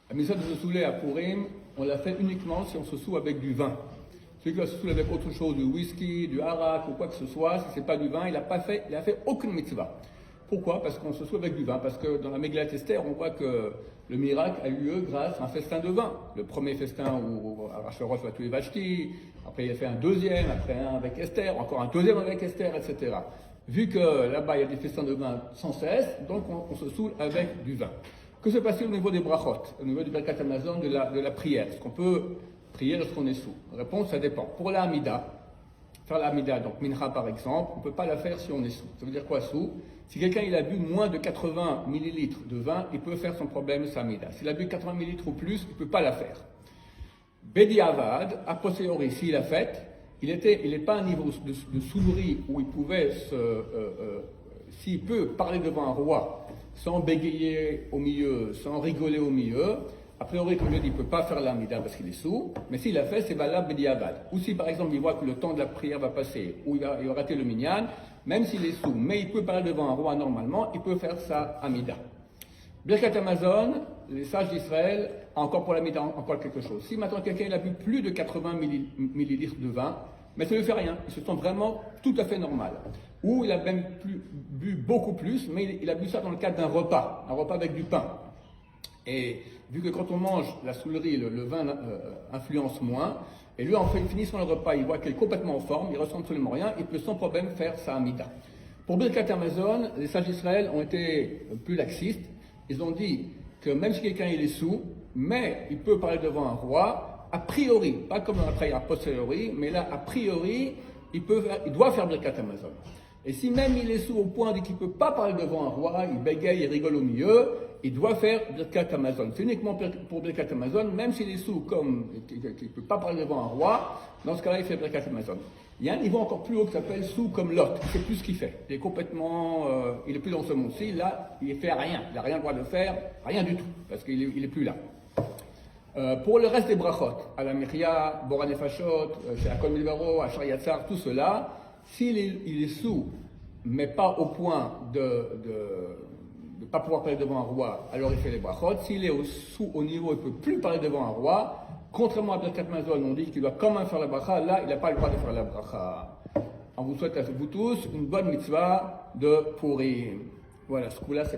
La mitzvah de se saouler à Purim, on l'a fait uniquement si on se saoule avec du vin. Celui qui va se saouler avec autre chose, du whisky, du harak ou quoi que ce soit, si ce n'est pas du vin, il a fait aucune mitzvah. Pourquoi? Parce qu'on se saoule avec du vin. Parce que dans la Megillat Esther, on voit que le miracle a eu lieu grâce à un festin de vin. Le premier festin où Achashverosh va tuer Vashti, après il a fait un deuxième, après un avec Esther, encore un deuxième avec Esther, etc. Vu que là-bas il y a des festins de vin sans cesse, donc on se saoule avec du vin. Que se passe-t-il au niveau des brachot, au niveau du Birkat Hamazon, de la prière? Est-ce qu'on peut prier lorsqu'on est sous? Réponse, ça dépend. Pour la Hamida, faire la Hamida, donc Mincha par exemple, on ne peut pas la faire si on est sous. Ça veut dire quoi sous? Si quelqu'un il a bu moins de 80 millilitres de vin, il peut faire son problème sa Hamida. S'il a bu 80 millilitres ou plus, il ne peut pas la faire. Bedi Avad, a posteriori, s'il a fait, il n'est pas à un niveau de soulerie où il pouvait s'il peut parler devant un roi sans bégayer au milieu, sans rigoler au milieu, a priori, comme je dis, il ne peut pas faire l'amida parce qu'il est sous, mais s'il l'a fait, c'est valable Bedi Avad. Ou si par exemple il voit que le temps de la prière va passer, ou il va rater le minyan, même s'il est sous, mais il peut parler devant un roi normalement, il peut faire sa amida. Birkat Hamazon, les sages d'Israël, encore pour l'amida, encore quelque chose. Si maintenant quelqu'un il a bu plus de 80 millilitres de vin, mais ça ne lui fait rien, il se sent vraiment tout à fait normal. Ou il a même bu beaucoup plus, mais il a bu ça dans le cadre d'un repas, un repas avec du pain. Et vu que quand on mange la soulerie, le vin influence moins, et lui en fait, il finit son repas, il voit qu'il est complètement en forme, il ressent absolument rien, il peut sans problème faire sa amida. Pour Birkat Hamazon, les sages d'Israël ont été plus laxistes. Ils ont dit que même si quelqu'un il est sous, mais il peut parler devant un roi, a priori, pas comme après a posteriori, mais là a priori, il doit faire Birkat Hamazon. Et si même il est sous au point qu'il ne peut pas parler devant un roi, il bégaye, il rigole au milieu, il doit faire Birkat Hamazon. C'est uniquement pour Birkat Hamazon, même s'il est sous comme qu'il ne peut pas parler devant un roi, dans ce cas-là il fait Birkat Hamazon. Il y a un niveau encore plus haut qui s'appelle sous comme Lot, il ne sait plus ce qu'il fait. Il est complètement, il est plus dans ce monde-ci, là il ne fait rien, il n'a rien le droit de faire, rien du tout, parce qu'il est plus là. Pour le reste des brachot, à la Myria, Bora Nefashot, chez Akol Milvaro, à Shariatzar, tout cela, s'il est sous, mais pas au point de ne pas pouvoir parler devant un roi, alors il fait les brachot. S'il est sous au niveau, il ne peut plus parler devant un roi, contrairement à Birkat Hamazon, on dit qu'il doit quand même faire la bracha, là il n'a pas le droit de faire la bracha. On vous souhaite à vous tous une bonne mitzvah de Purim. Voilà, ce coup-là c'est